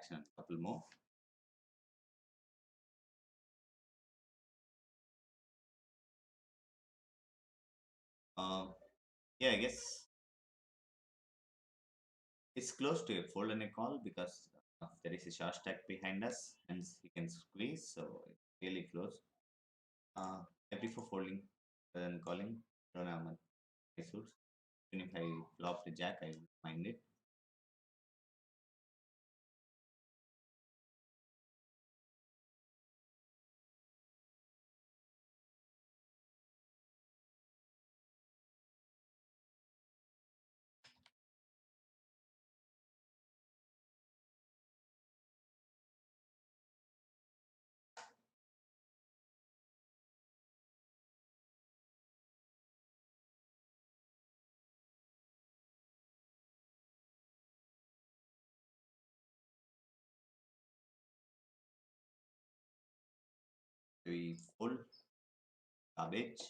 action and a couple more. Um, yeah, I guess it's close to a fold and a call because there is a short stack behind us, hence he can squeeze, so it's really close. I prefer folding rather than calling. Don't have my suits. Even if I flop the jack, I would mind it. We fold garbage.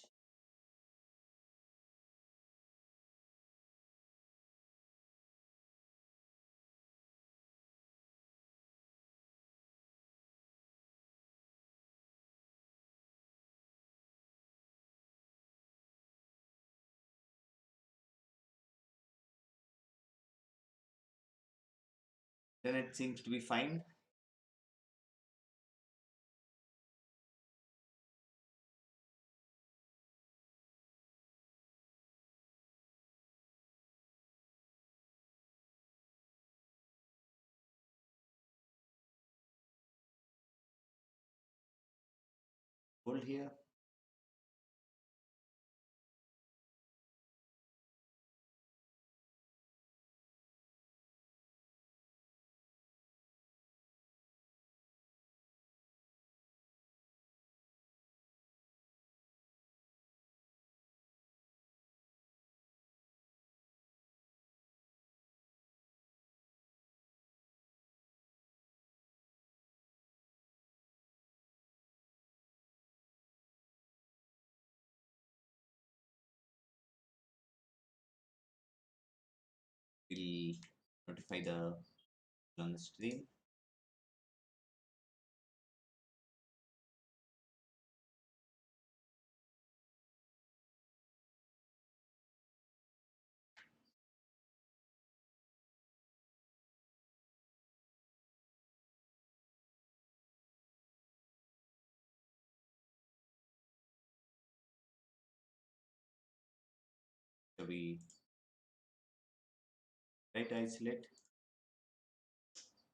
Then it seems to be fine. Fold here. We'll notify the on the stream. So we try to isolate.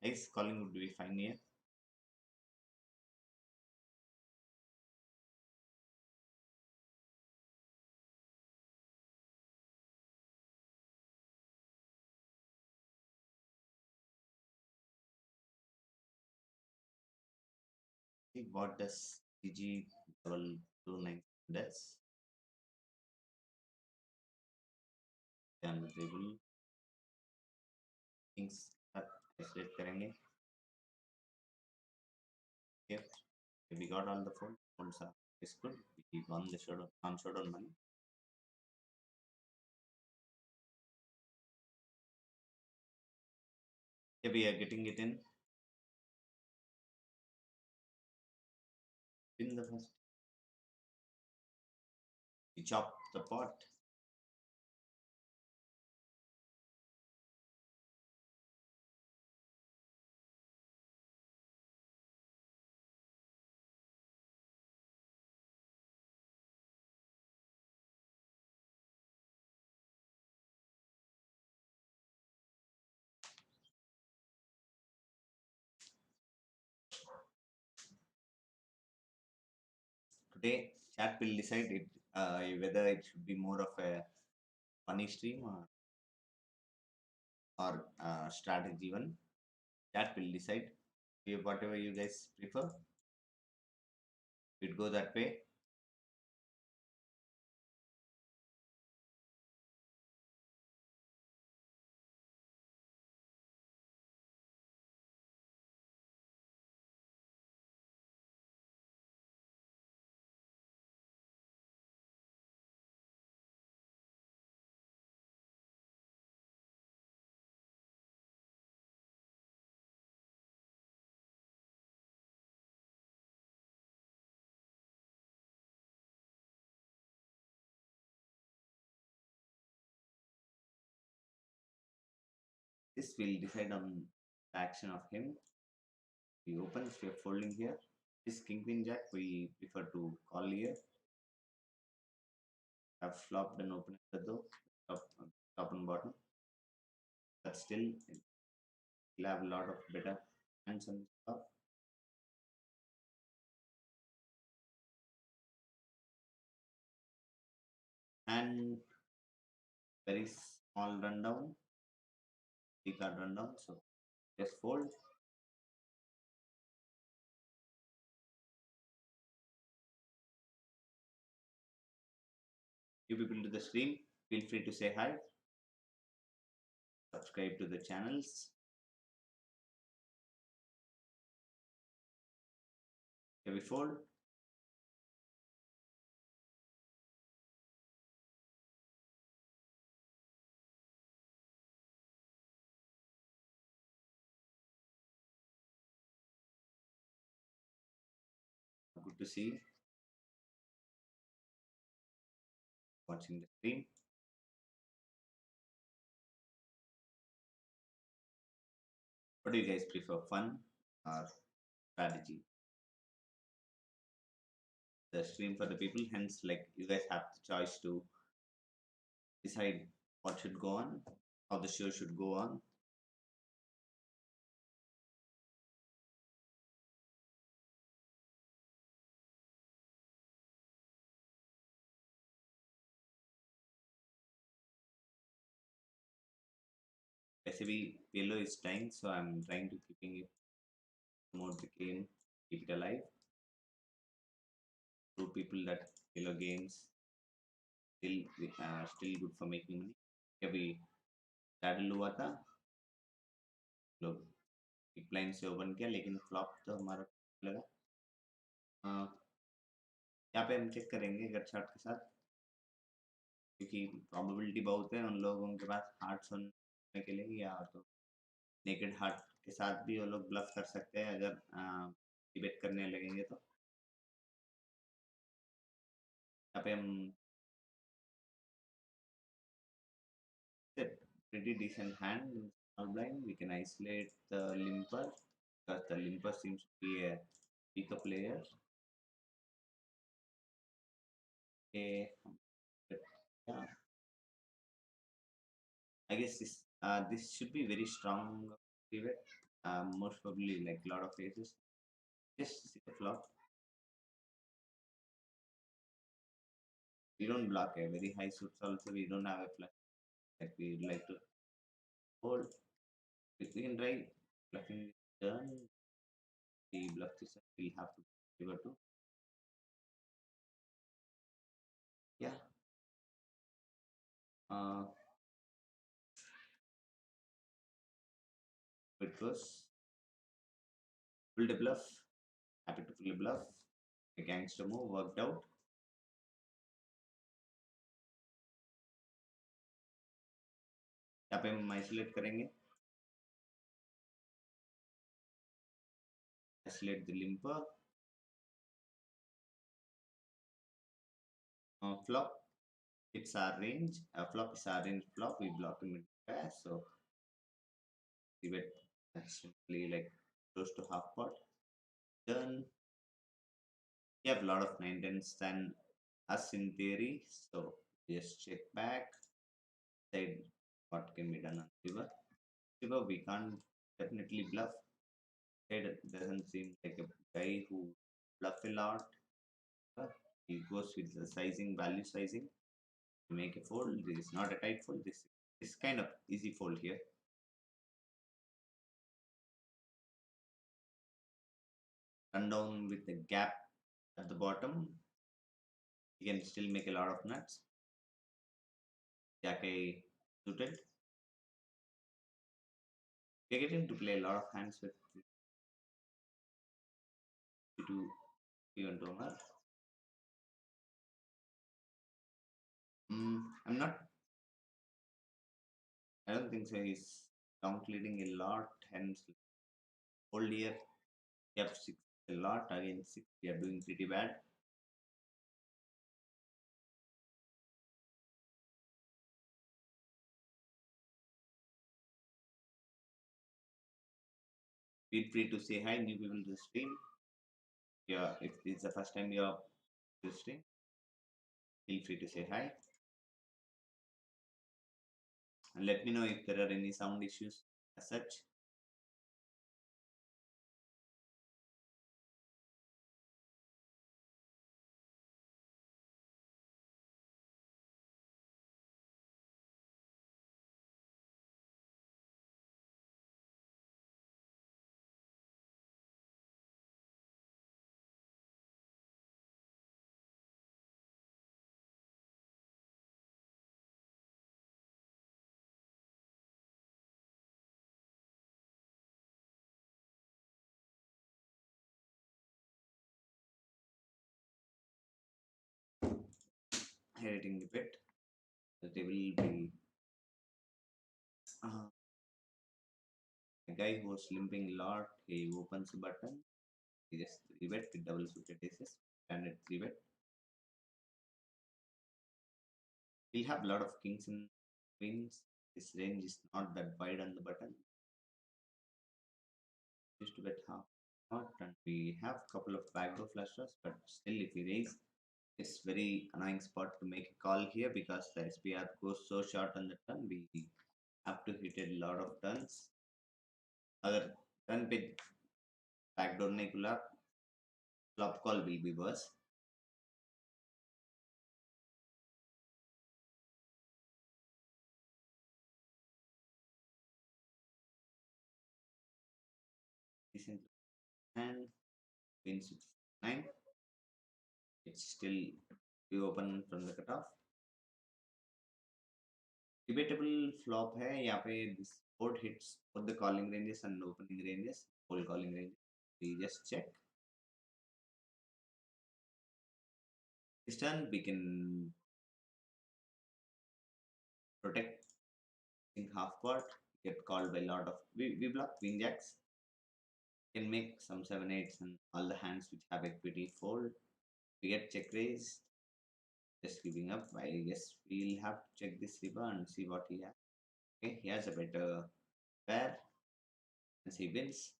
Ice calling would be fine here. See what does CG level 29 does. Then we will things isolate करेंगे. Yep. We got all the folds are is good. We won the showdown on showdown money. Yeah, we are getting it in the first. We chop the pot. Today, chat will decide it whether it should be more of a funny stream or strategy one. Chat will decide. Whatever you guys prefer, it go that way. This will decide on the action of him. We open, we are folding here. This king queen jack, we prefer to call here. Have flopped and opened the door, top and bottom. But still, we'll have a lot of better hands on top. And very small rundown, three card rundown. So just fold. You people to the stream, feel free to say hi, subscribe to the channels. Here we fold. Good to see watching the stream. What do you guys prefer, fun or strategy? The stream for the people, hence, like you guys have the choice to decide what should go on, how the show should go on. Basically, PLO is dying, so I'm trying to keeping it, promote the game, keep it alive. Two people that PLO games still still good for making money. कभी saddle हुआ था, लोग big blind से open किया, लेकिन flop तो हमारा लगा। यहाँ पे हम चेक करेंगे गट शॉट के साथ, क्योंकि प्रोबेबिलिटी बहुत है उन लोगों के पास हार्ट सुनने के लिए, या तो नेकेड हार्ट के साथ भी वो लोग ब्लफ कर सकते हैं अगर डिबेट करने लगेंगे तो। यहाँ पे हम pretty decent hand in small blind. We can isolate the limper because the limper seems to be a weaker player. Okay, yeah, I guess this should be very strong pivot. Most probably like a lot of aces. Just see the flop. We don't block a very high suits also. We don't have a flush like we would like to hold. We can try bluffing this turn. The bluff this turn, we'll have to pivot to. Yeah. Uh, it goes. Pulled a bluff. Happy to pull a bluff. A gangster move worked out. यहाँ पे हम isolate करेंगे, isolate the limper. Flop, it's our range. Flop is our range flop. We block him with pair, so we bet that's simply like close to half pot. Turn. We have a lot of 9 10s than us in theory, so just check back. Decide what can be done on river. River, we can't definitely bluff. It doesn't seem like a guy who bluff a lot. He goes with the sizing, value sizing. Make a fold. This is not a tight fold. This is kind of easy fold here. Run down with the gap at the bottom. You can still make a lot of nuts. Jack A suited. We're getting to play a lot of hands with to even donor. I'm not. I don't think so. He's down leading a lot. Hence, hold here. F6 a lot against 6. We are doing pretty bad. Feel free to say hi, new people to the stream. Yeah, if this is the first time you're to the stream, feel free to say hi and let me know if there are any sound issues as such. Editing a bit. They will be uh, a guy who's limping a lot. He opens the button. He just three bet with double suited aces, standard three bet. He'll have a lot of kings and queens. His range is not that wide on the button. Used to bet half not, and we have a couple of backdoor flushers, but still, if we raise, it's very annoying spot to make a call here because the SPR goes so short on the turn. We have to hit a lot of turns. Other turn bit backdoor Nikula flop call will be worse. Decent and wins with 9. It's still be open from the cutoff. Debatable flop है यहाँ पे this board hits both the calling ranges and opening ranges, whole calling range. We just check. This turn we can protect in half pot, get called by a lot of we block queen jacks, can make some 7 8s and all the hands which have equity fold. We get check raise, just giving up. I guess we'll have to check this river and see what he has. Okay, he has a better pair and he wins.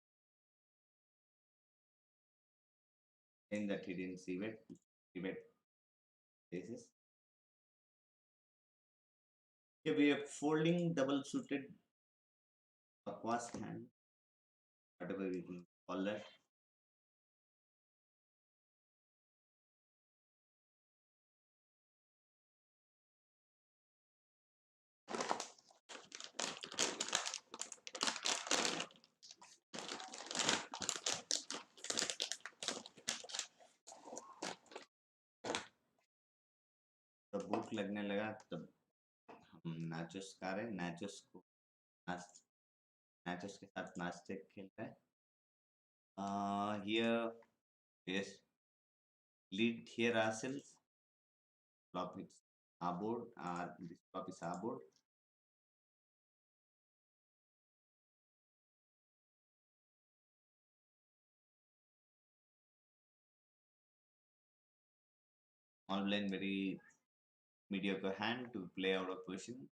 In that he didn't see it, he bet basis. Yeah, we are folding double suited aquas hand, whatever we can call that. तो भूख लगने लगा तब हम nachos खा रहे हैं, nachos को नाचोस के साथ नाचते खेल रहे हैं. Here, yes, lead here ourselves. Flop is our board. This flop is our board. All blind very mediocre hand to play out of position.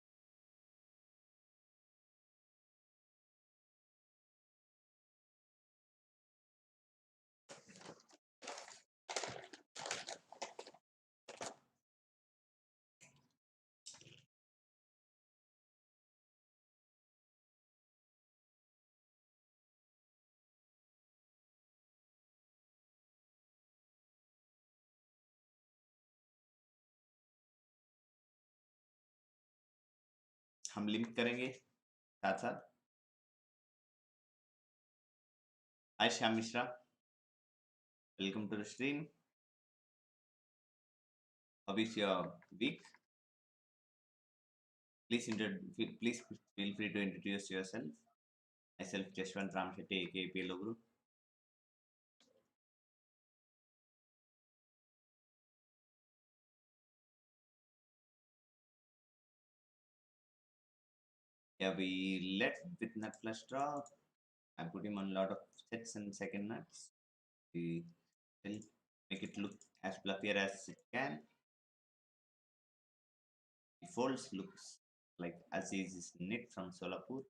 हम लिंक करेंगे साथ साथ. Hi Shyam Mishra, welcome to the stream. How is your week? Please feel free to introduce yourself. Myself, Jashwant Ramshetty, aka PLO Guru. Yeah, we led with nut flush draw. I put him on a lot of sets and second nuts. We will make it look as fluffier as it can. The folds looks like Aziz is knit from Solapur.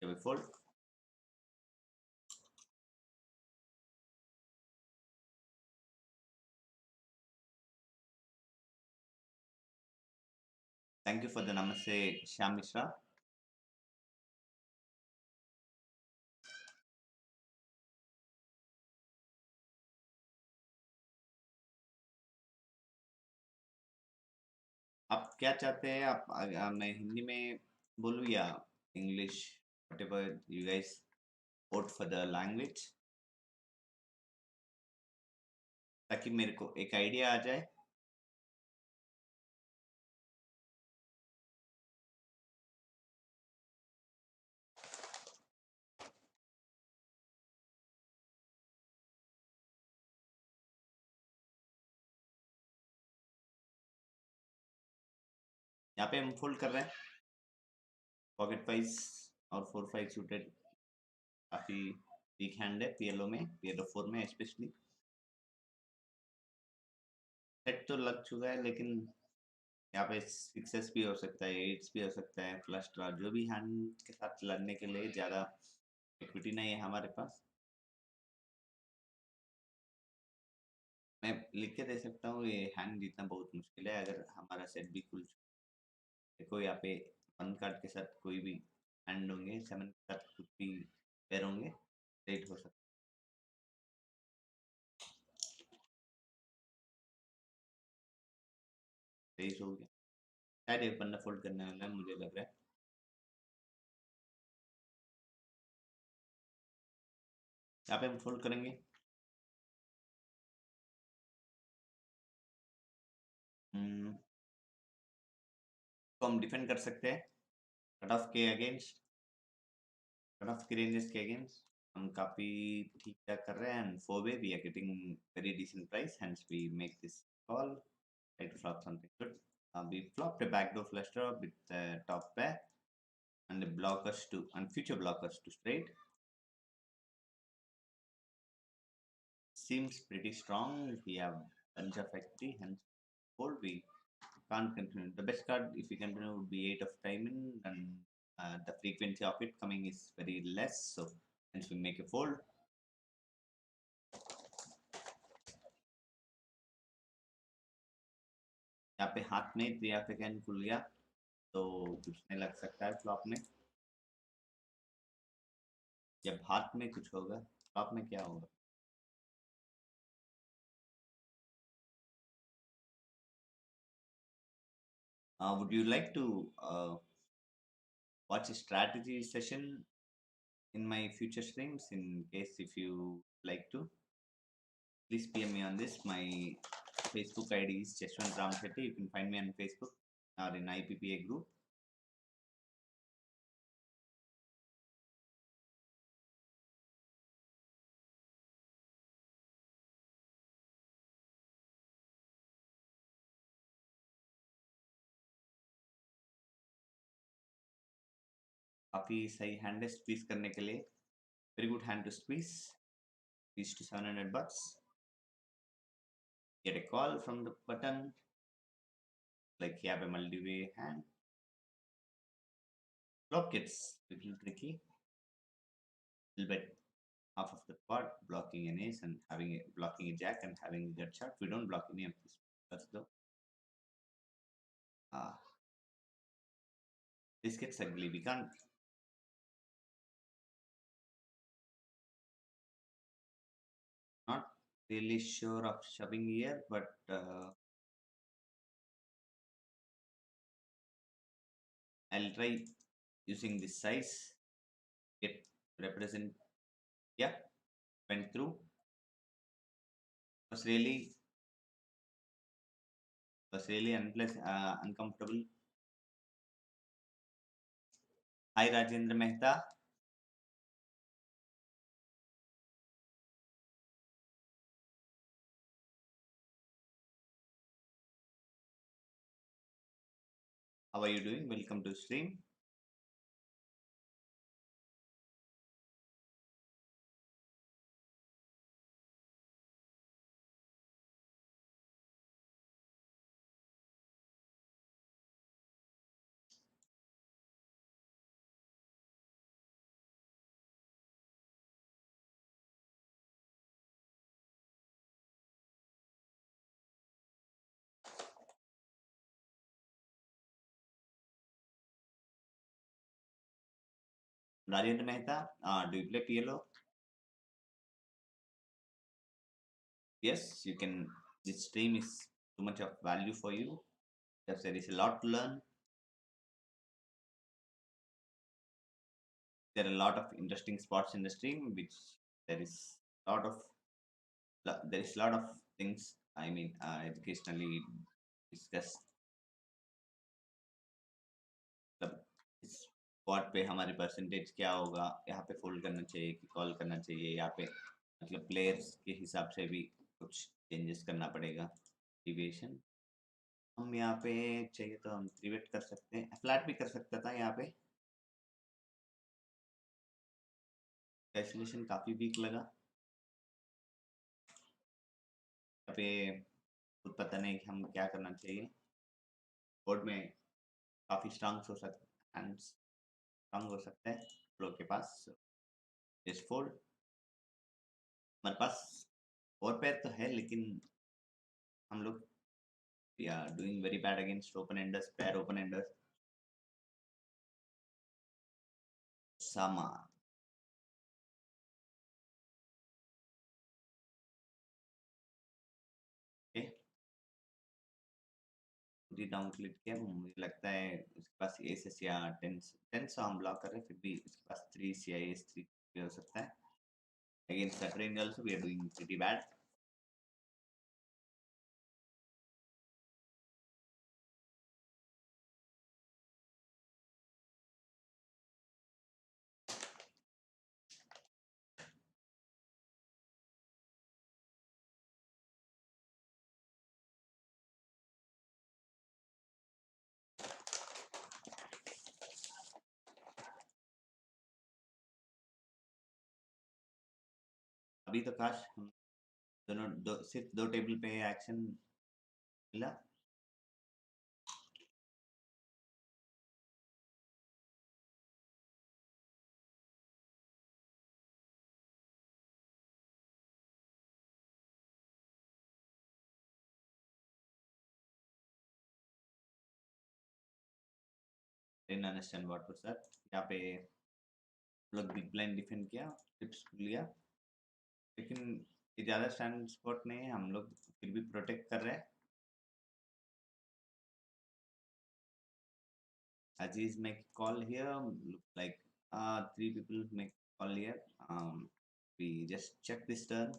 Here we fold. Thank you for the namaste, Shyam Mishra. आप क्या चाहते हैं? आप मैं हिंदी में बोलूँ या English? Whatever you guys vote for the language, ताकि मेरे को एक आइडिया आ जाए। यहाँ पे हम फोल्ड कर रहे हैं पॉकेट फाइव और फोर फाइव सूटेड। काफी वीक हैंड है पीएलओ में, पीएलओ फोर में स्पेशली। सेट तो लग चुका है, लेकिन यहाँ पे सिक्सेस भी हो सकता है, एट्स भी हो सकता है, फ्लश ड्रॉ, जो भी हैंड के साथ लड़ने के लिए ज़्यादा इक्विटी नहीं है हमारे पास। मैं लिख के दे सकता हूँ, ये हैंड जीतना बहुत मुश्किल है अगर हमारा सेट भी खुल चुका है। देखो यहाँ पे वन कार्ड के साथ कोई भी हैंड होंगे, सेवन के साथ कुछ भी पेयर होंगे, एट हो सकता है, तेईस हो गया। शायद एक पन्ना फोल्ड करने वाला है, मुझे लग रहा है। यहाँ पे हम फोल्ड करेंगे। तो हम डिफेंड कर सकते हैं कट ऑफ के अगेंस्ट, कट ऑफ के रेंजेस के अगेंस्ट हम काफी ठीक ठाक कर रहे हैं। And for way we are getting very decent price, hence we make this call, try to flop something good. We flopped a backdoor flush draw with top pair and the blockers to and future blockers to straight. Seems pretty strong. We have bunch of equity, hence fold. We can't continue. The best card, if we continue, would be eight of diamond, and the frequency of it coming is very less. So hence we make a fold. यहाँ पे हाथ में त्रिया पे can खुल गया, तो कुछ नहीं लग सकता है फ्लॉप में। जब हाथ में कुछ होगा, फ्लॉप में क्या होगा? Would you like to watch a strategy session in my future streams? In case if you like to, please PM me on this. My Facebook ID is Jeshwant Ram Shetty. You can find me on Facebook or in IPPA group. काफी सही hand है squeeze करने के लिए। Very good hand to squeeze. Squeeze to 700 bucks. Get a call from the button. Like you have a multi-way hand. Flop gets a little tricky. Little bit half of the pot, blocking an ace and having a blocking a jack and having a gut shot. We don't block any of this. That's the this gets ugly. We can't. Not really sure of shoving here, but I'll try using this size. Get represent. Yeah, went through. Was really uncomfortable. Hi Rajendra Mehta. How are you doing? Welcome to stream. Rajendra Mehta, do you play PLO? Yes, you can. This stream is too much of value for you because there is a lot to learn. There are a lot of interesting spots in the stream, which there is a lot of there is a lot of things. I mean, educationally discussed मतलब इस spot पे हमारी percentage क्या होगा, यहाँ पे fold करना चाहिए कि कॉल करना चाहिए, यहाँ पे मतलब प्लेयर्स के हिसाब से भी कुछ चेंजेस करना पड़ेगा। डिविएशन हम यहाँ पे चाहिए तो हम थ्री बेट कर सकते हैं, फ्लैट भी कर सकता था यहाँ पे। कैलकुलेशन काफ़ी वीक लगा यहाँ पे, खुद पता नहीं कि हम क्या करना चाहिए। बोर्ड में काफ़ी स्ट्रांग हो सकता है, स्ट्रांग हो सकता है फ्लो के पास। जस्ट फोल्ड, हमारे पास और पैर तो है लेकिन हम लोग we are doing very bad against open enders, pair open enders. Sama. Okay. पूरी डाउन क्लिक किया, मुझे लगता है उसके पास एसेस या टेंस टेंस हम ब्लॉक कर रहे हैं, फिर भी उसके पास three C I S three हो सकता है। Against that range also we are doing pretty bad. अभी तो काश हम दोनों सिर्फ दो टेबल पे एक्शन मिला। didn't understand what was that। यहाँ पे लोग बिग ब्लाइंड डिफेंड किया, टिप्स लिया, लेकिन ये ज़्यादा स्टैंड स्पॉट नहीं है, हम लोग फिर भी प्रोटेक्ट कर रहे हैं। Aziz make call here. Look like three people make call here. We just check this turn.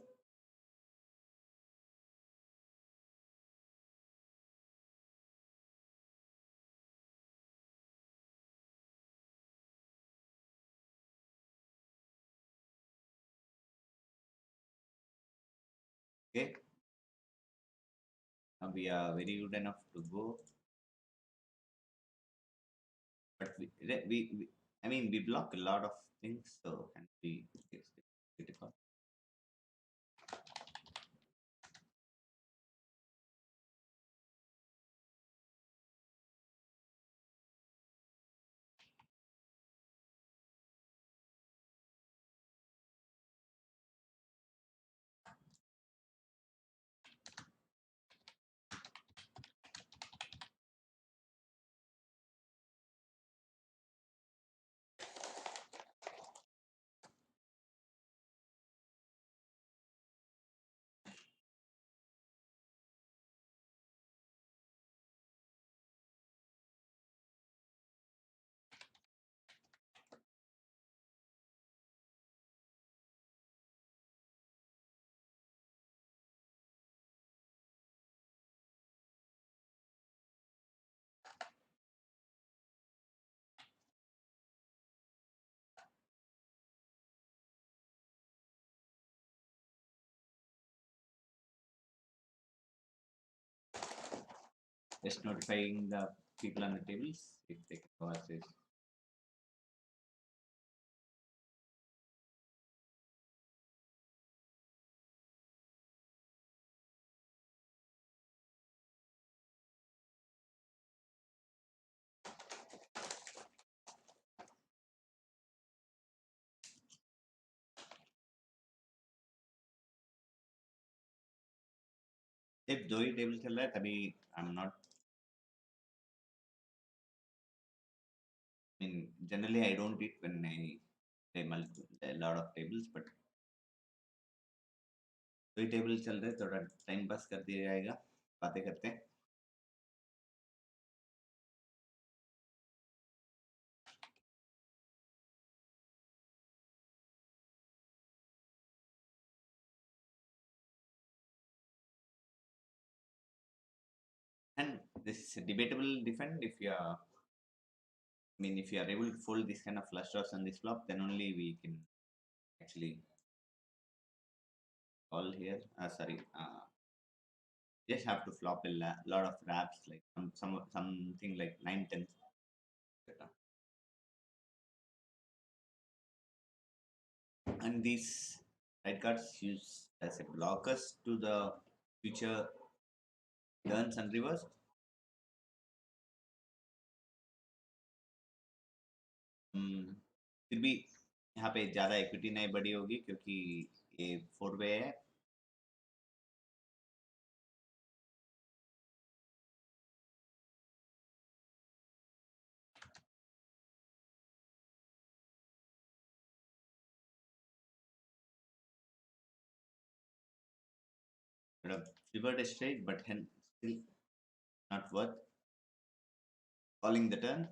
Okay. We are very good enough to go, but we I mean we block a lot of things, so and we get a call. Just notifying the people on the tables if they can go assist. सिर्फ दो ही table चल रहा है तभी I am not, I mean generally I don't eat when I multiple a lot of tables, but दो ही table चल रहे, थोड़ा टाइम पास कर दिया जाएगा बातें करते. And this is a debatable defend if you are, I mean, if you are able to fold this kind of flush draws on this flop, then only we can actually call here. Sorry, just have to flop a lot of wraps, like something like 9 10. And these red cards use as a blockers to the future turns and reverse. फिर भी यहाँ पे ज़्यादा equity नहीं बड़ी होगी क्योंकि ये 4 वे है. मतलब flippered straight, but hence still not worth calling the turn.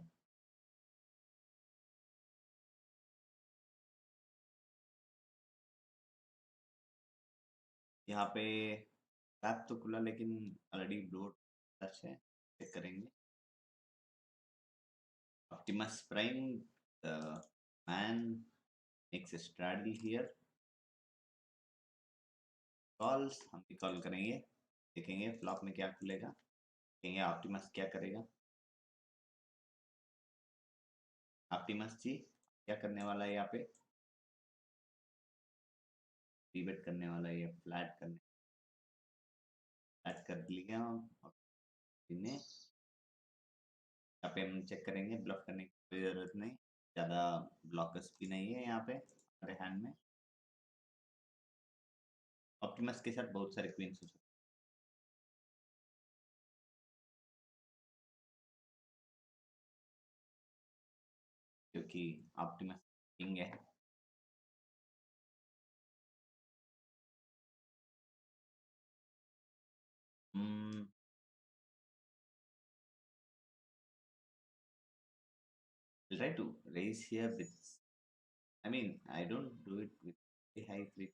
यहाँ पे रात तो खुला लेकिन ऑलरेडी ब्लो टच है, चेक करेंगे. Optimus Prime, the man makes a straddle here. Calls, हम भी कॉल करेंगे, देखेंगे फ्लॉप में क्या खुलेगा, देखेंगे ऑप्टिमस क्या करेगा. ऑप्टिमस जी क्या करने वाला है यहाँ पे, रिबेट करने वाला है, फ्लैट कर लिया. इन्हें यहाँ पे हम चेक करेंगे, ब्लफ करने की कोई जरूरत नहीं, ज़्यादा ब्लॉकर्स भी नहीं है यहाँ पे हमारे हैंड में. ऑप्टिमस के साथ बहुत सारे क्वींस हो सकते हैं क्योंकि ऑप्टिमस किंग है. Hmm, I'll try to raise here with, I mean, I don't do it with a high frequency.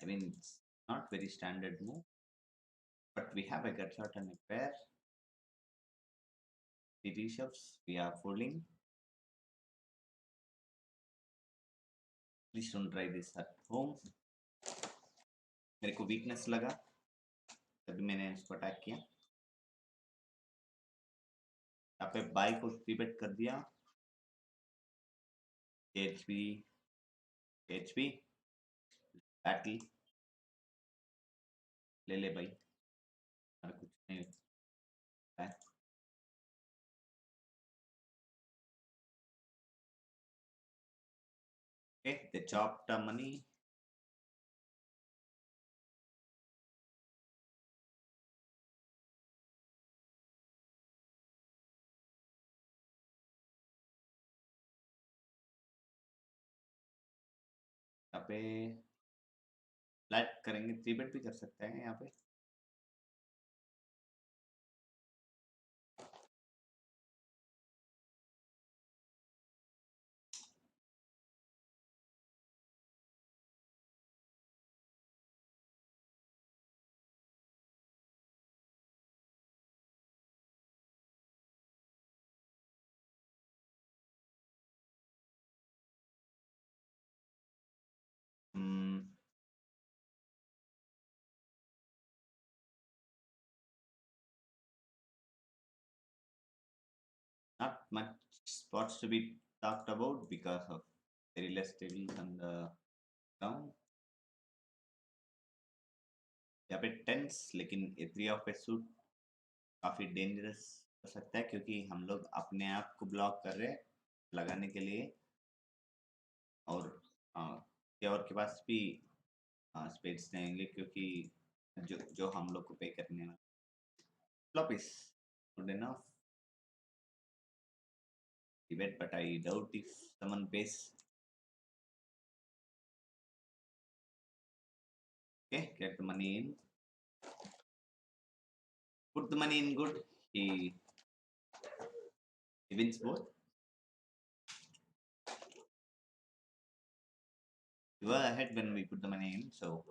I mean, it's not very standard move, but we have a gut shot and a pair. The reshoves, we are folding. Please don't try this at home. मेरे को weakness लगा तभी मैंने इसको attack किया. यहाँ पे by को रिबेट कर दिया. एचपी एचपी बैटल ले ले भाई, अरे कुछ नहीं है. Okay, they chopped the money. यहाँ पे फ्लैट करेंगे, थ्री बेट भी कर सकते हैं यहाँ पे. Hmm, not much spots to be talked about because of very less tables on the ground. यहाँ पे टेंस, लेकिन ए थ्री ऑफ ए सूट काफी डेंजरस हो सकता है क्योंकि हम लोग अपने आप को ब्लॉक कर रहे हैं लगाने के लिए. और और के पास भी स्पेड्स देंगे क्योंकि जो जो हम लोग को पे करने वाला. Flop is good enough. bet, but I doubt if someone pays. Okay, get the money in. Put the money in good. He, he wins both. We were ahead when we put the money in, so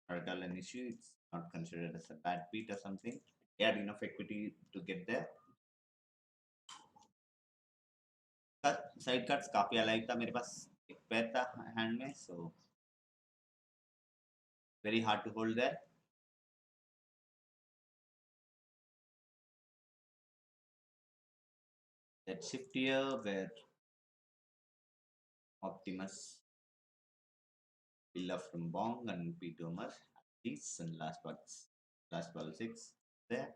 not an issue. It's not considered as a bad beat or something. He had enough equity to get there. Side cards काफी alive था मेरे पास एक पैर था hand में so very hard to hold there that shift here where Optimus Villa from Bong and Peter Mer these and last ball six there.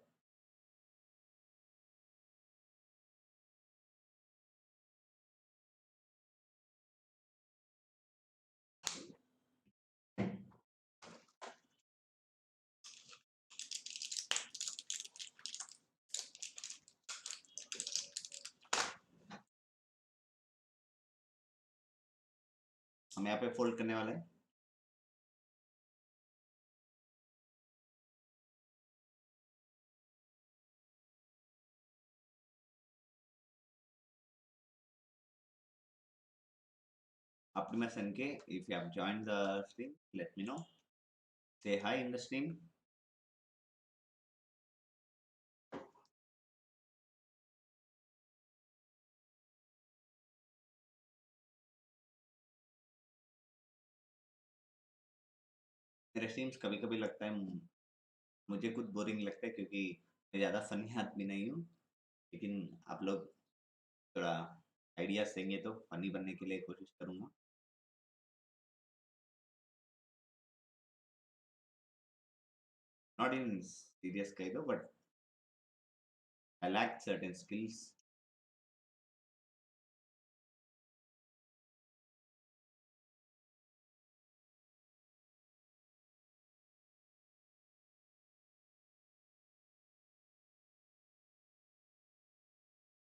हम यहाँ पे फोल्ड करने वाले हैं Optimus NK, if you have joined the stream, let me know. Say hi in the stream. मेरे streams कभी कभी लगता है मुझे खुद बोरिंग लगता है क्योंकि मैं ज़्यादा फनी आदमी नहीं हूँ लेकिन आप लोग थोड़ा आइडियाज देंगे तो फनी बनने के लिए कोशिश करूँगा not in serious kind of but I lack certain skills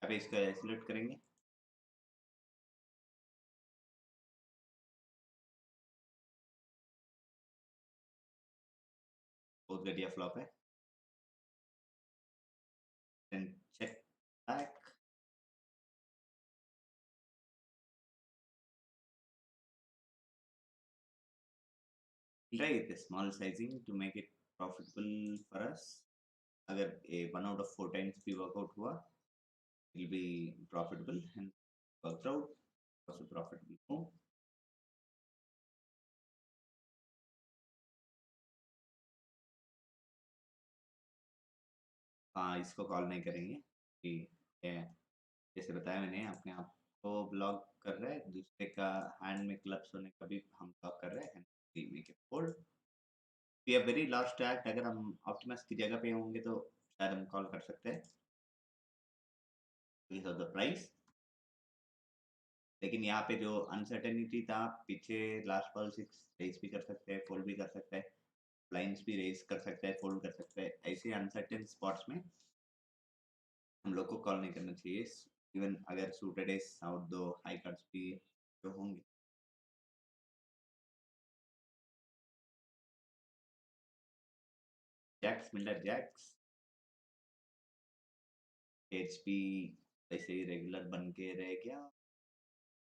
अभी इसका आइसोलेट करेंगे बहुत घटिया फ्लॉप है then check back try the small sizing to make it profitable for us अगर a 1 out of 4 times भी workout हुआ it will be profitable and worked out also profitable move हाँ इसको कॉल नहीं करेंगे कि जैसे बताया मैंने अपने आप को ब्लॉक कर रहा है दूसरे का हैंड में क्लब्स होने का भी हम ब्लॉक कर रहे हैं make it fold we are very last act अगर हम ऑप्टिमस की जगह पे होंगे तो शायद हम कॉल कर सकते हैं दिस ऑफ द प्राइस लेकिन यहाँ पे जो अनसर्टेनिटी था पीछे लास्ट बॉल सिक्स रेस भी कर सकते हैं फोल्ड भी कर सकते हैं लाइन्स भी रेस कर सकते हैं फोल्ड कर सकते हैं ऐसे अनसर्टेन स्पॉट्स में हम लोग को कॉल नहीं करना चाहिए इवन अगर सूटेड इज आउट दो हाई कार्ड्स भी जो होंगे जैक्स मिलर जैक्स एचपी ऐसे ही रेगुलर बन के रह गया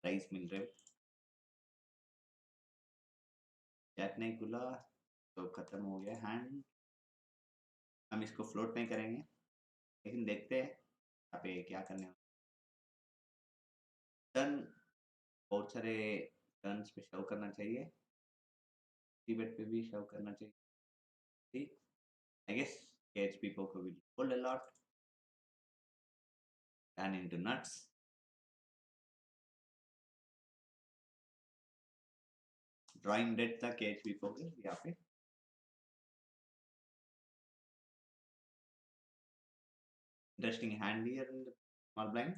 प्राइस मिल रहे जैक नहीं खुला तो खत्म हो गया हैंड हम इसको फ्लोट नहीं करेंगे लेकिन देखते हैं यहाँ पे क्या करने टर्न बहुत सारे टर्न्स पे शो करना चाहिए बेट पे भी शो करना चाहिए I guess HP poco will hold a lot turn into nuts drawing dead था एचपी पोको यहाँ पे interesting hand here in the small blind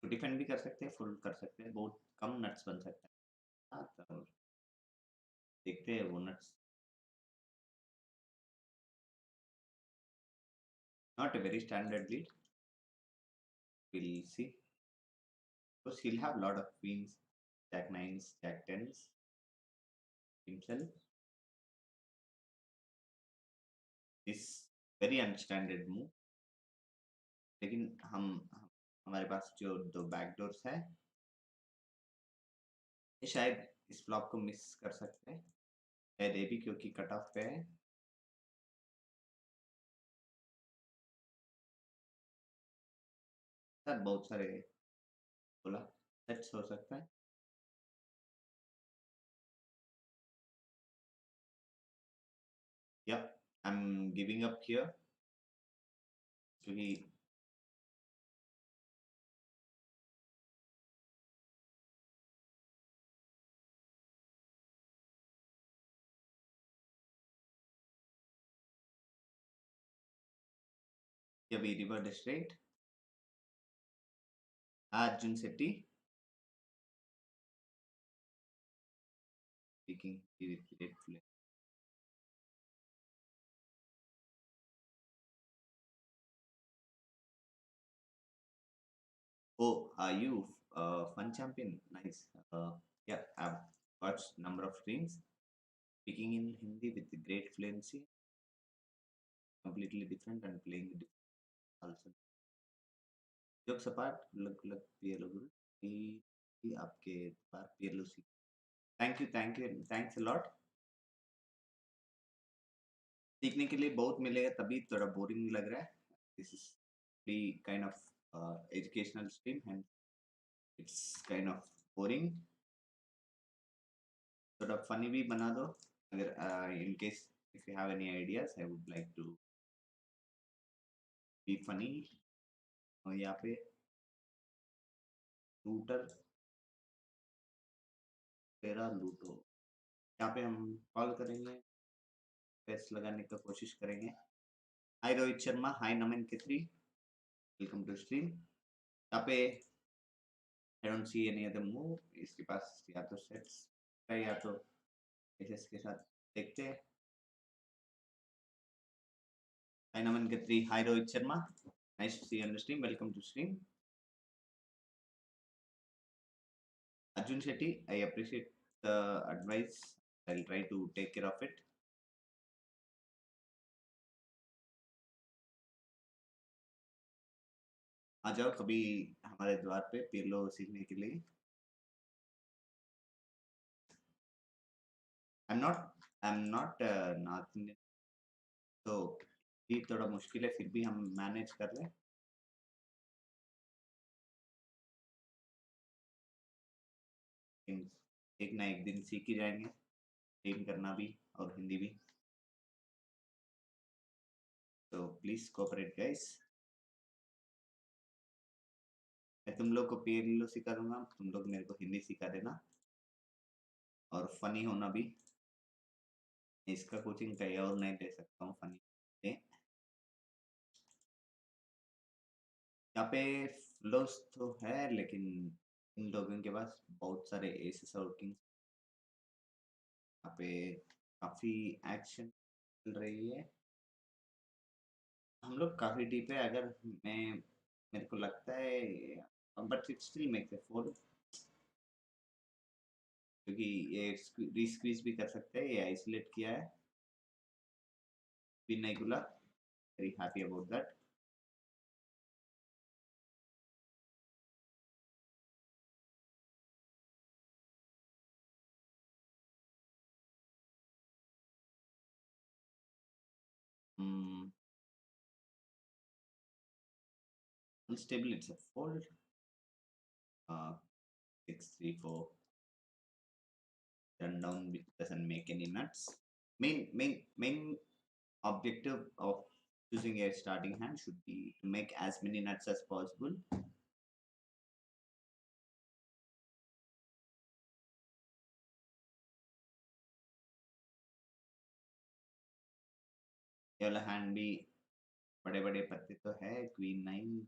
तो डिफेंड भी कर सकते हैं फोल्ड कर सकते हैं बहुत कम नट्स बन सकते हैं हाँ, तो देखते हैं वो nuts not a very standard lead We'll see. Because he'll have a lot of queens, jack nines, jack tens himself. This very understanded move. लेकिन हमारे पास जो दो बैक डोर्स है, ये शायद इस फ्लॉप को मिस कर सकते हैं, शायद ये भी क्योंकि कट ऑफ पे है। सर बहुत सारे बोला सेट्स हो सकता है। या I am giving up here क्योंकि अभी revered straight Arjun Shetty speaking with red flag. Oh, are you fun champion? Nice. Yeah, I've watched number of streams. Speaking in Hindi with great fluency, completely different and playing different also. Jokes apart, look PLO Guru. ही आपके बार PLO C. Thank you, thanks a lot. सीखने के लिए बहुत मिलेगा तभी थोड़ा boring लग रहा है. This is the kind of educational stream and it's kind of boring. थोड़ा फनी भी बना दो अगर in case if you have any ideas I would like to be funny और यहाँ पे लूटर तेरा लूटो यहाँ पे हम कॉल करेंगे पैस लगाने का कोशिश करेंगे हाय रोहित शर्मा हाय नमन केतरी वेलकम टू स्ट्रीम यहाँ पे I don't see any other move इसके पास या तो सेट्स या तो एसेस के साथ देखते हैं hi Naman Ketri hi Rohit Sharma nice to see on the stream welcome to stream Arjun Shetty, I appreciate the advice. I'll try to take care of it. आ जाओ कभी हमारे द्वार पे पीरलो सीखने के लिए. I'm not नॉर्थ इंडियन तो ये थोड़ा मुश्किल है फिर भी हम मैनेज कर लें. एक ना एक दिन सीख ही जाएंगे टीम करना भी और हिंदी भी. तो प्लीज कोऑपरेट गाइस. मैं तुम लोग को पीएलओ सिखा दूंगा तुम लोग मेरे को हिंदी सिखा देना और फनी होना भी. इसका कोचिंग कहीं और नहीं दे सकता हूँ फनी. यहाँ पे फ्लोस तो है लेकिन इन लोगों के पास बहुत सारे एसेस और किंग्स. यहाँ पे काफी एक्शन चल रही है. हम लोग काफी डीप है अगर मैं मेरे को लगता है but it still makes a four क्योंकि ये रीस्क्वीज भी कर सकते हैं. ये आइसोलेट किया है भी नहीं खुला. Very happy about that. Unstable it's a fold. 6 3 4 run down doesn't make any nuts. Main objective of choosing a starting hand should be to make as many nuts as possible. ये वाला hand भी बड़े बड़े पत्ते तो है. Queen nine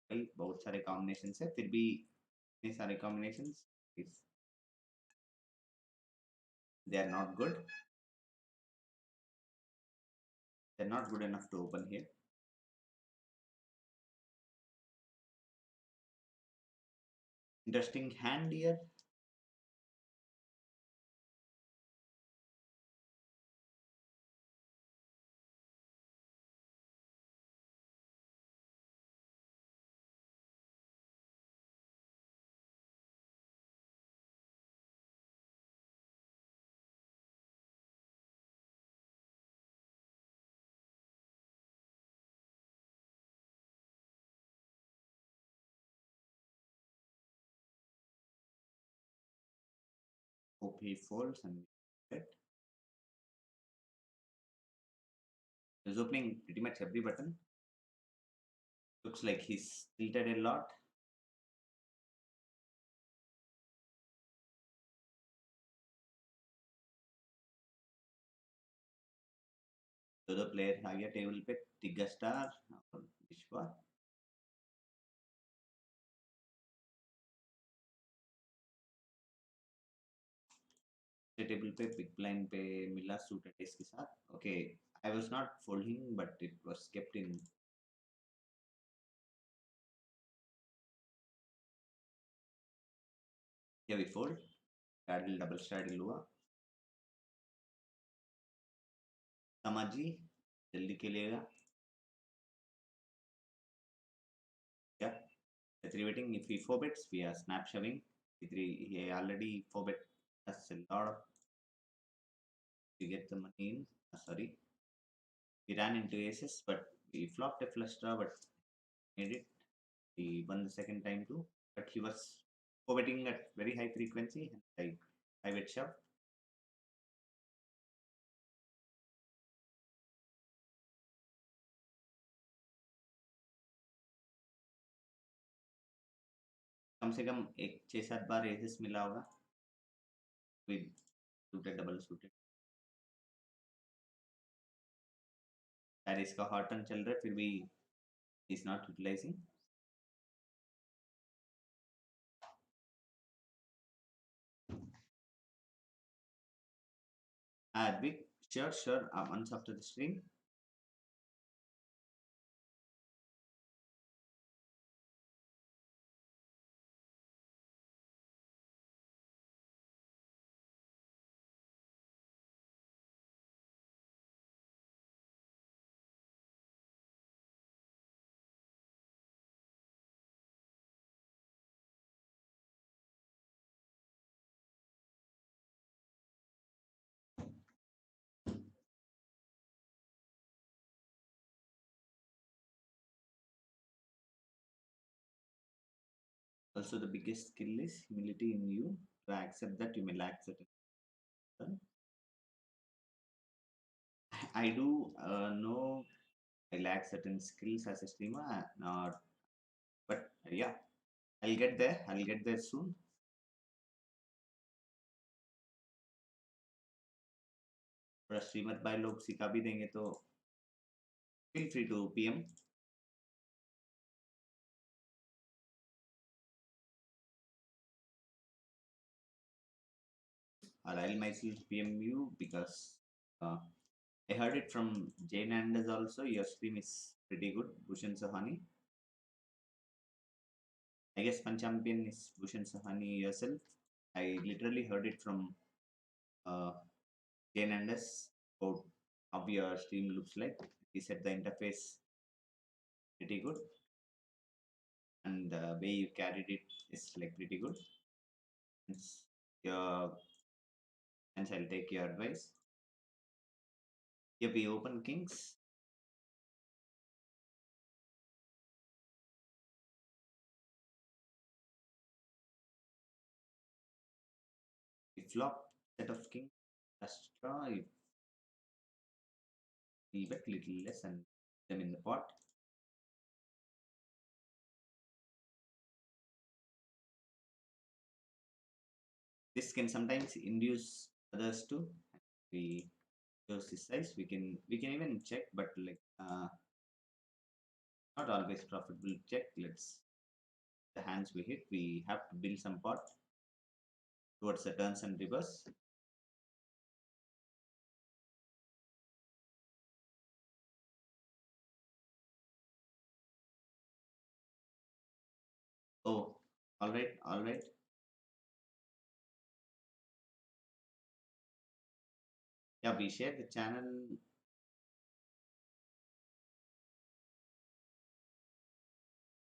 भाई बहुत सारे कॉम्बिनेशन है फिर भी इतने सारे combination they are not good. They're not good enough to open here. Interesting hand here. Hope he folds and bet. He's opening pretty much every button. Looks like he's tilted a lot. The other player higher table bet Tigger Star or Vishwa. Table पे big blind पे मिला suited इसके साथ okay I was not folding but it was kept in here we fold straddle double straddle हुआ समझी जल्दी खेलेगा yeah three betting if we four bets we are snap shoving three he already four bet that's a lot of we get the money in sorry we ran into aces but we flopped a flush draw but made it he won the second time too but he was four betting at very high frequency and I bet shove कम से कम एक 6-7 बार assess मिला होगा with suited double suited शायद इसका hot turn चल रहा है फिर भी is not utilizing Advik sure once after the stream also the biggest skill is humility in you to accept that you may lack certain I do know I lack certain skills as a streamer not but yeah I'll get there soon थोड़ा श्रीमत भाई लोग सिखा भी देंगे तो feel free to PM or I'll myself PM you because I heard it from Jane Anders also. Your stream is pretty good, Bhushan Sahani. I guess Panchampion is Bhushan Sahani yourself. I literally heard it from uh, Jane Anders about how your stream looks like. He said the interface pretty good and the way you carried it is like pretty good. Hence, your, hence I'll take your advice. Here we open kings. We flop set of king. Last draw. We bet little less and them in the pot. This can sometimes induce others to we choose this size we can even check but like not always profitable check let's the hands we hit we have to build some pot towards the turns and reverse oh All right, all right. Yeah, we share the channel.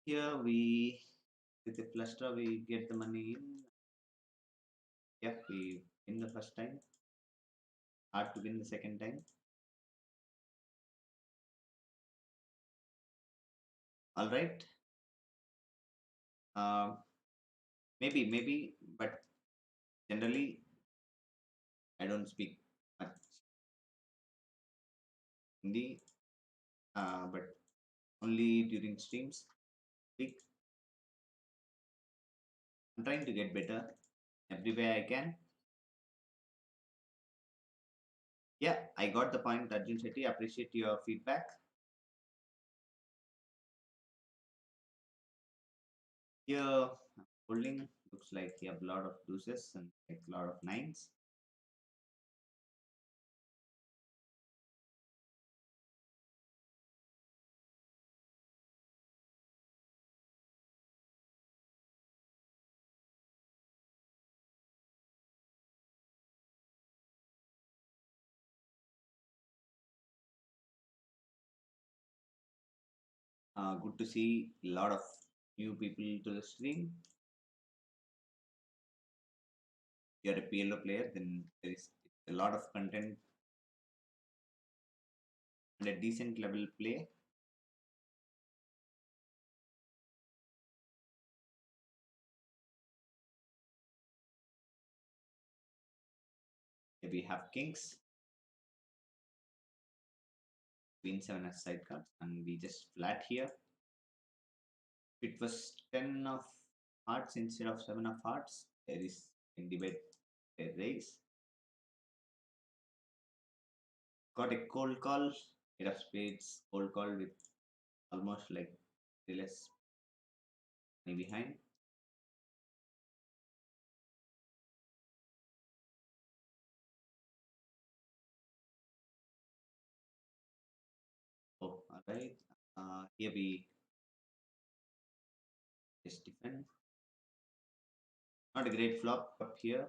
Here we, with the fluster, we get the money in. Yeah, we win the first time. Hard to win the second time. All right. Um, maybe, but generally I don't speak much Hindi, but only during streams. Speak. I'm trying to get better every way I can. Yeah, I got the point, Arjun Shetty. Appreciate your feedback. Here, holding looks like you have a lot of deuces and like a lot of nines. Good to see a lot of new people to the stream. You're a PLO player, then there is a lot of content and a decent level play. Here we have kings, queen seven as side cards, and we just flat here. It was 10 of hearts instead of 7 of hearts. There is in debate a raise. Got a cold call, 8 of spades, cold call with almost like less money behind. Oh, alright. Here we just defend. Not a great flop up here.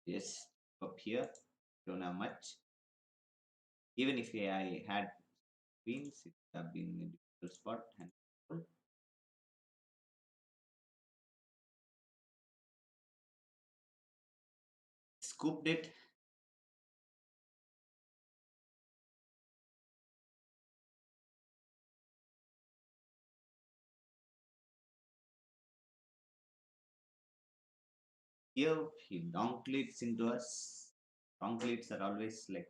Yes, up here. Don't have much. Even if I had queens, it would have been a difficult spot. And scooped it. Here he donk leads into us. Donk leads are always like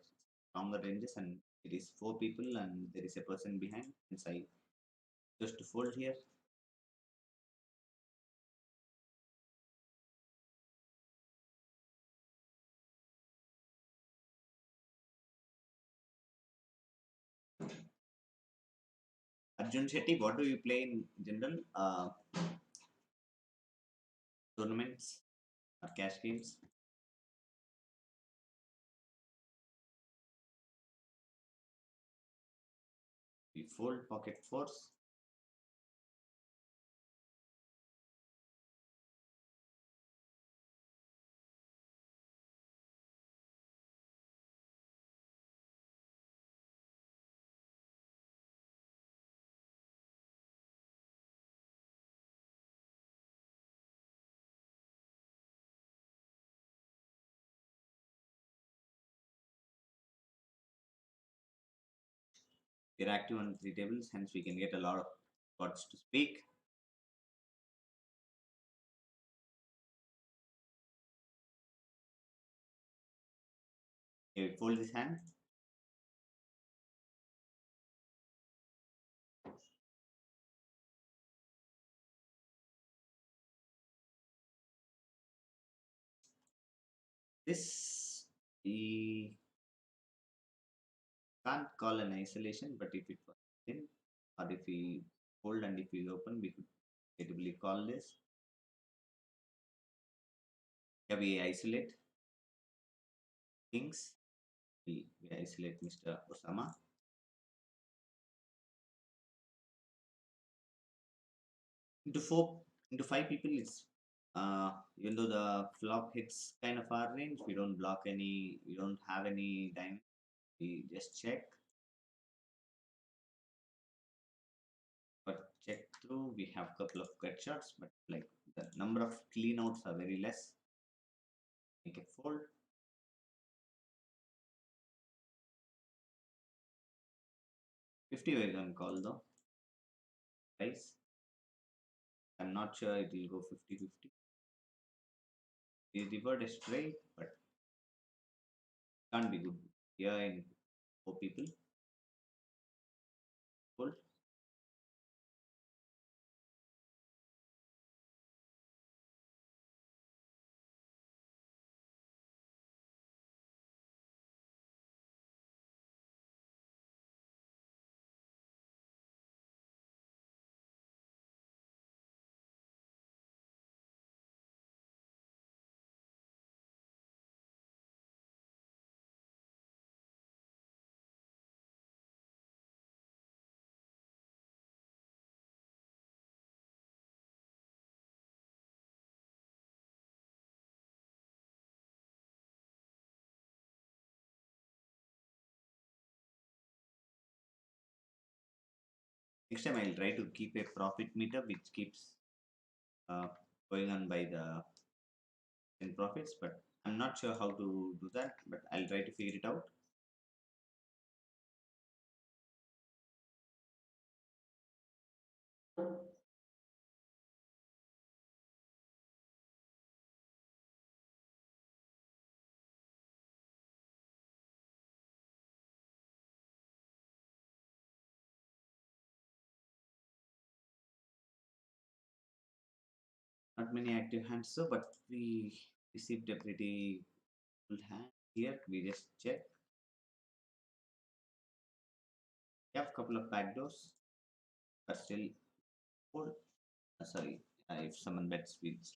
stronger ranges, and it is four people, and there is a person behind. Hence, I just to fold here. Arjun Shetty, what do you play in general? Tournaments or cash games? We fold pocket fours. We're active on three tables, hence we can get a lot of spots to speak. Here we fold this hand. This we can't call an isolation, but if it was thin, or if we fold and if we open, we could creatively call this. Yeah, we isolate kings. We isolate Mr. Osama. Into four, into five people, it's even though the flop hits kind of our range, we don't block any, we don't have any diamond. We just check, but check through. We have couple of gut shots, but like the number of clean outs are very less. Make it fold. 50 we're gonna call though. Price. I'm not sure it will go 50-50. We revert a straight, but can't be good here in four people. Fold. Next time I'll try to keep a profit meter which keeps uh, going on by the in profits, but I'm not sure how to do that, but I'll try to figure it out. Not many active hands, so but we received a pretty full hand here. We just check. We have a couple of backdoors, but still fold. Sorry, if someone bets with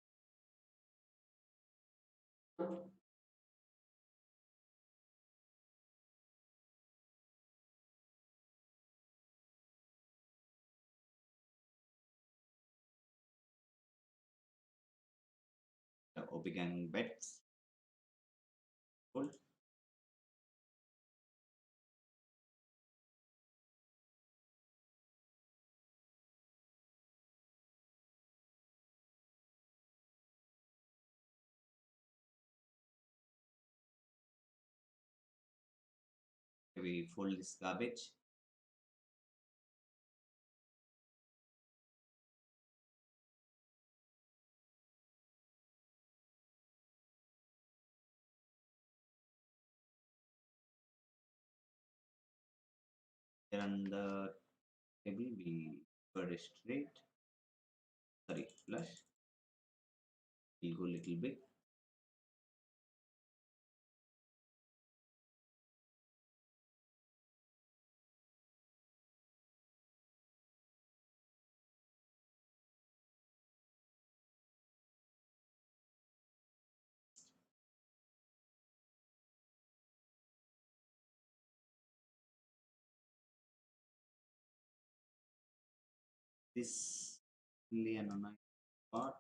Obigang bets, fold. We fold this garbage. Here on the table, we got a straight. Sorry, flush. We'll go little bit. This only an annoying part,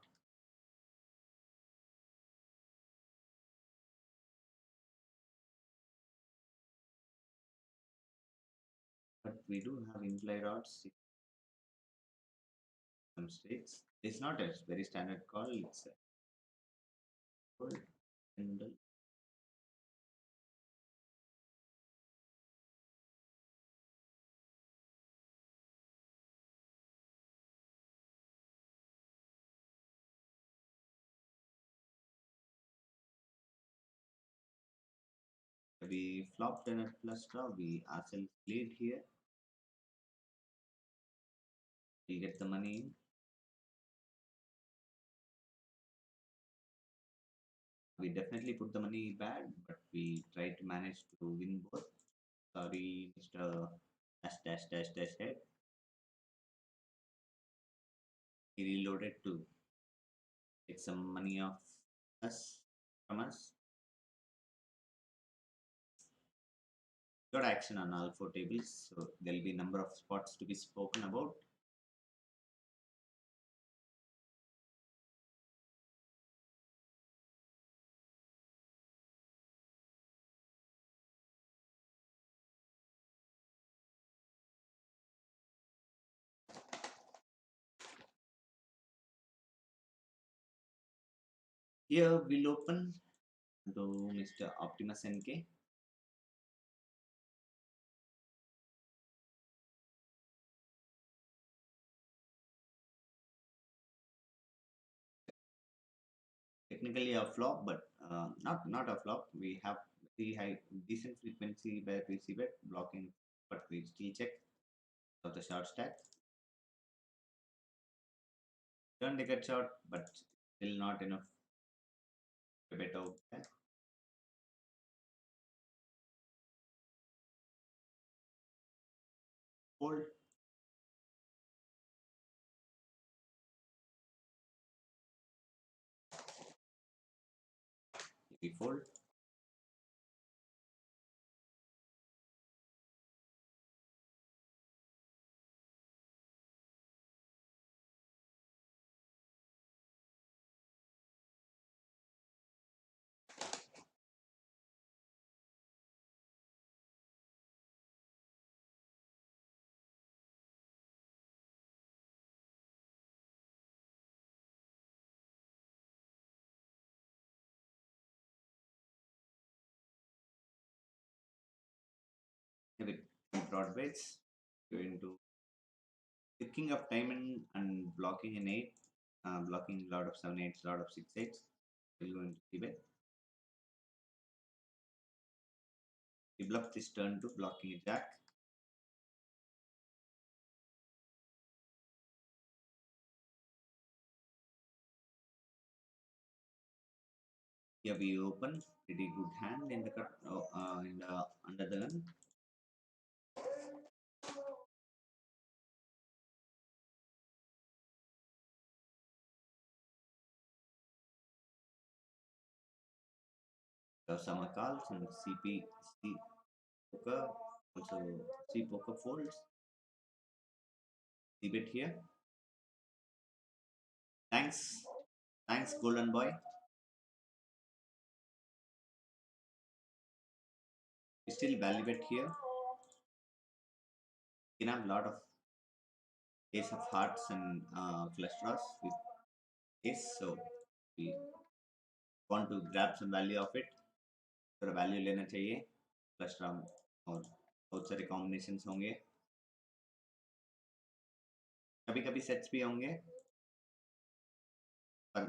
but we do have implied odds in some states. It's not a very standard call. It's a fold and we flopped and at plus draw. We ourselves played here. We get the money in. We definitely put the money bad, but we tried to manage to win both. Sorry, Mr. Dash dash dash dash head. He reloaded to take some money off us from us. Got action on all four tables, so there'll be a number of spots to be spoken about. Here we'll open to Mr. Optimus NK. Technically a flop, but not a flop. We have the high decent frequency where we see it blocking, but we still check of the short stack. Turn the get short, but still not enough to bet out there. Fold, we fold. With broad bets, going to picking up diamond and blocking an 8, blocking lot of 7 8s, lot of 6 8s. We'll go into the bet. We bluff this turn to blocking a jack. Here we open pretty good hand in the cut in the under the gun. Some calls and C poker, also C poker folds. The bet here. Thanks, thanks, Golden Boy. We still value bet here. You can have a lot of ace of hearts and flush draws with ace, so we want to grab some value of it. थोड़ा value लेना चाहिए flush draw और बहुत सारे combinations होंगे कभी कभी sets भी होंगे पर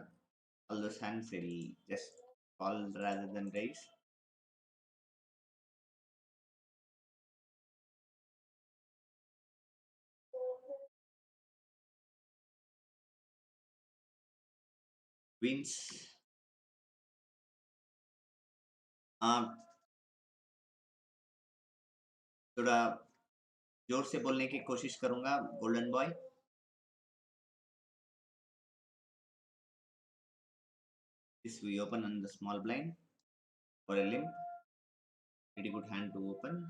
all those hands will just call rather than raise. Queens. थोड़ा जोर से बोलने की कोशिश करूंगा golden boy. This we open on the small blind for a limp. Pretty good hand to open.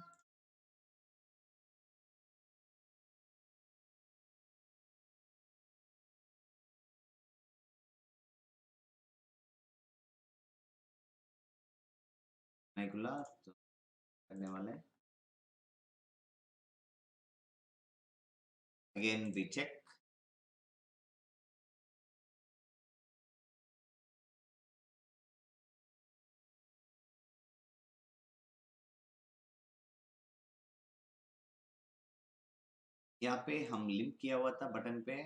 नाइकुला तो करने वाले. Again we check. यहाँ पे हम लिंक किया हुआ था बटन पे.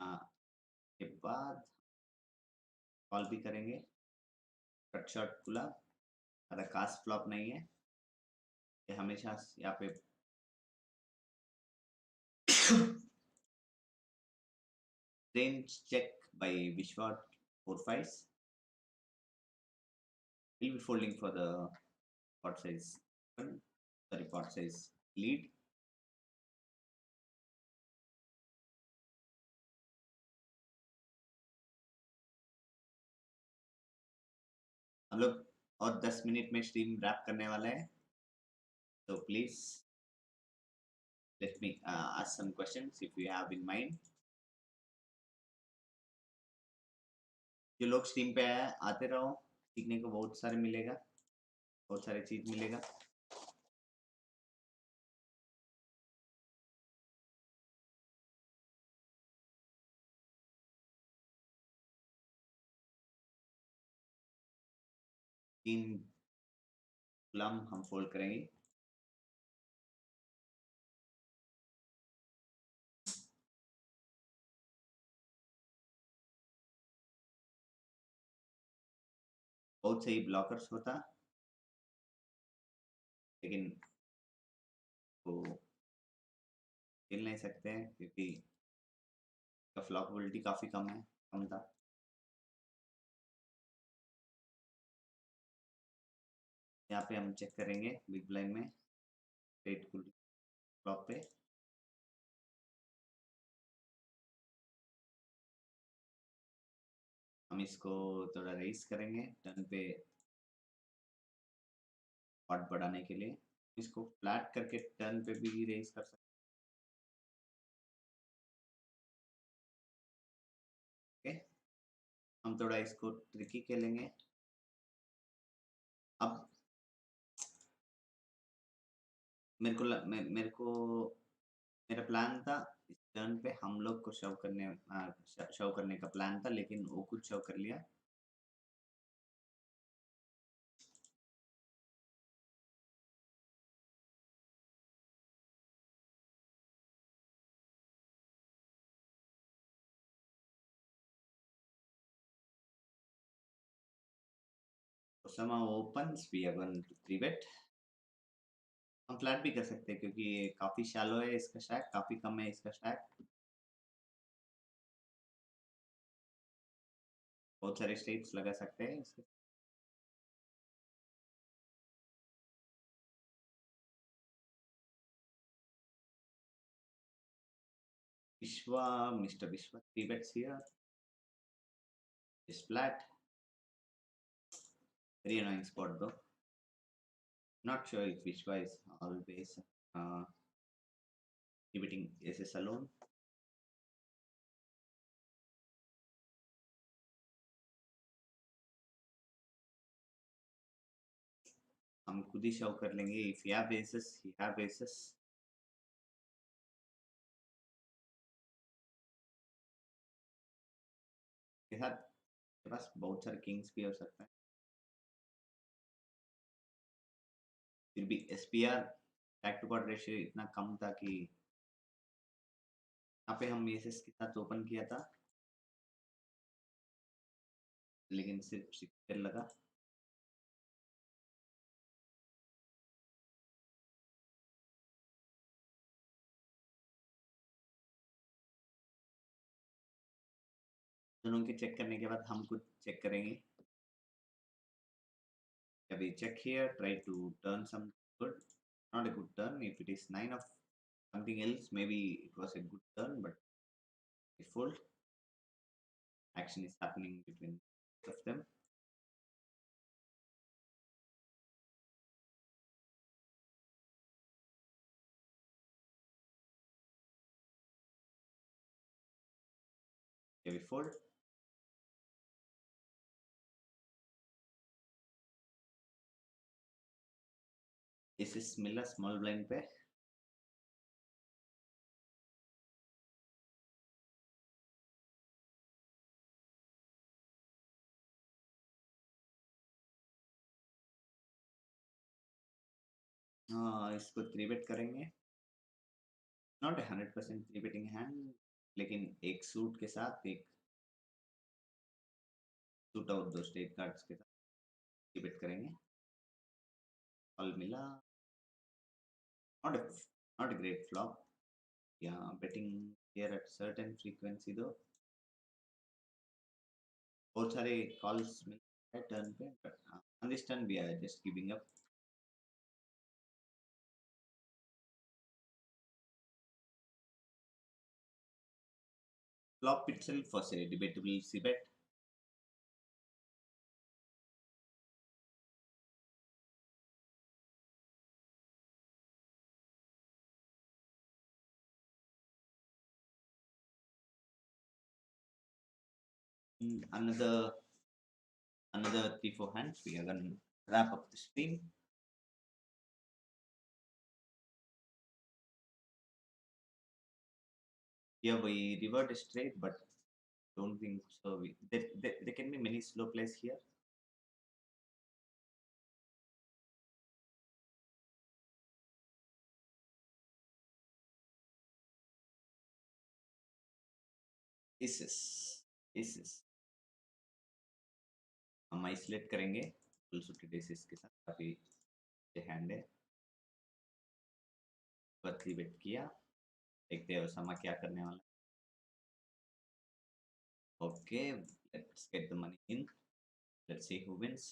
के बाद कॉल भी करेंगे. कट शॉट खुला. अगर कास्ट फ्लॉप नहीं है ये हमेशा यहाँ पे range check by Vishwa 4 5s. We'll be folding for the pot size. Sorry, pot size lead. हम लोग और 10 मिनट में स्ट्रीम रैप करने वाले हैं. So please let me ask some questions if you have in mind. जो लोग stream पे आए आते रहो. सीखने को बहुत सारे मिलेगा. बहुत सारे चीज मिलेगा. तीन गुलाम हम फोल्ड करेंगे। बहुत सही ब्लॉकर्स होता, लेकिन वो खेल नहीं सकते हैं क्योंकि फ्लॉपेबिलिटी काफी कम था। यहाँ पे हम चेक करेंगे बिग ब्लाइंड में रेट फ्लॉप पे। हम इसको थोड़ा रेस करेंगे टर्न पे पॉट बढ़ाने के लिए। इसको फ्लैट करके टर्न पे भी रेस कर सकते हैं। हम थोड़ा इसको ट्रिकी खेलेंगे। अब मेरे को मेरा प्लान था इस टर्न पे हम लोग को शव करने का प्लान था, लेकिन वो खुद शव कर लिया। तो somehow opens we are going to three bet। हम फ्लैट भी कर सकते हैं क्योंकि ये काफी शैलो है, इसका स्टैक काफी कम है, इसका स्टैक बहुत सारे स्टेट्स लगा सकते हैं इसके। विश्वा मिस्टर विश्वा three bets here is flat। Very annoying spot though। Not sure if Vishwa is always uh, debating SS alone। हम खुद ही शो कर लेंगे if he have aces he have aces। के साथ के पास बहुत सारे किंग्स भी हो सकते हैं। फिर भी SPR back to cord ratio इतना कम था कि यहाँ पे हम एसेस के साथ ओपन किया था, लेकिन सिर्फ सिक्स लगा। दोनों के चेक करने के बाद हम कुछ चेक करेंगे। अभी check here, try to turn some good, not a good turn. If it is nine of something else, maybe it was a good turn, but it fold. Action is happening between both of them. Okay, we fold. This is Miller small blind pair। इसको three bet करेंगे। Not a 100% three betting hand, लेकिन एक suit के साथ एक suit out दो straight cards के साथ थ्री बेट करेंगे। ऑल मिला। Not a not a great flop। Yeah, betting here at certain frequency though। बहुत सारे कॉल्स मिलते हैं टर्न पे, but on this turn we are just giving up। Flop itself was a debatable c bet। Another 3-4 hands we are gonna wrap up the stream। Here we revert straight, but don't think so. There can be many slow plays here। Aces aces हम isolate करेंगे full suited aces के साथ काफी hand है बत्ती बेट किया देखते हैं ओसामा क्या करने वाला okay let's get the money in let's see who wins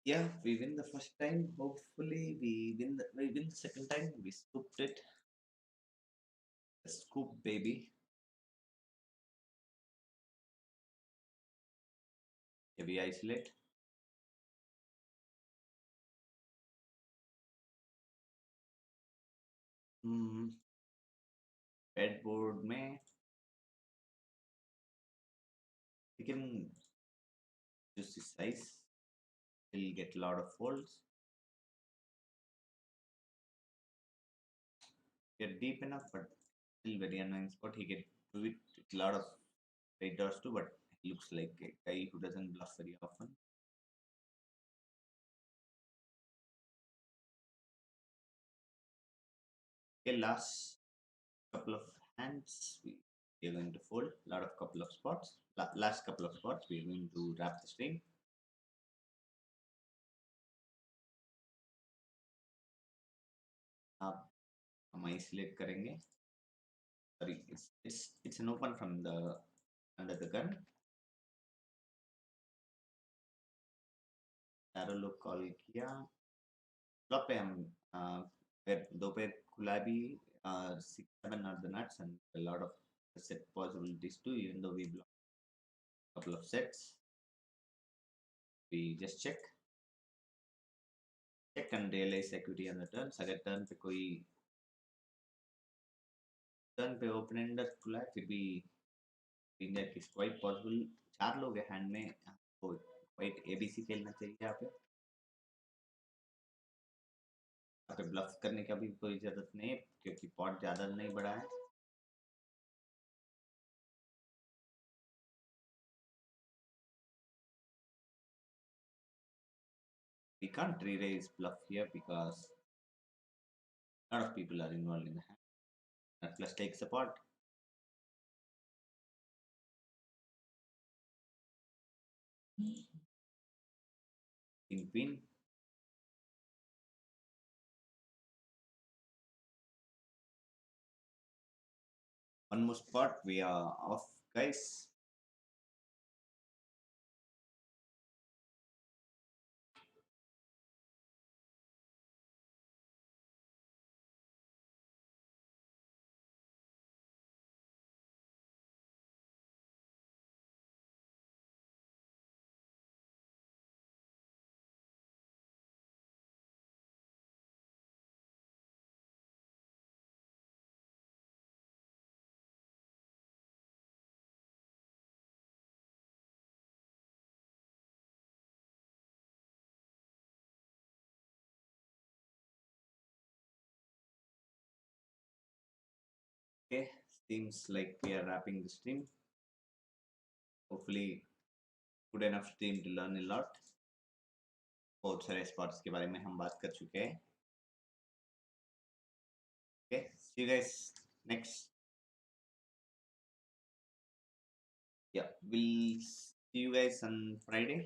yeah we win the first time hopefully we win the second time we scooped it scoop baby yeah, we isolate hmm headboard में we can use this size we'll get a lot of folds get deep enough but still very annoying spot he can do it with a lot of great dots too but he looks like a guy who doesn't bluff very often okay last couple of hands we are going to fold a lot of couple of spots last couple of spots we are going to wrap the string आप हम isolate करेंगे sorry it's an open from the under the gun arrow look call किया flop पे हम पैर दो पैर खुला भी 6 7 are the nuts and a lot of set possibilities too even though we block a couple of sets we just check and realize equity on the turns अगर turn पे ओपन एंडर खुला है फिर भी इंडिया की quite possible चार लोग हैं हैंड में तो क्वाइट एबीसी खेलना चाहिए यहाँ पे ब्लफ करने का भी कोई जरूरत नहीं है क्योंकि पॉट ज्यादा नहीं बड़ा है we can't re-raise bluff here because a lot of people are involved in the hand that plus takes the pot in queen one more spot we are off guys okay seems like we are wrapping the stream hopefully good enough stream to learn a lot बहुत सारे spots के बारे में हम बात कर चुके हैं okay see you guys next yeah we'll see you guys on Friday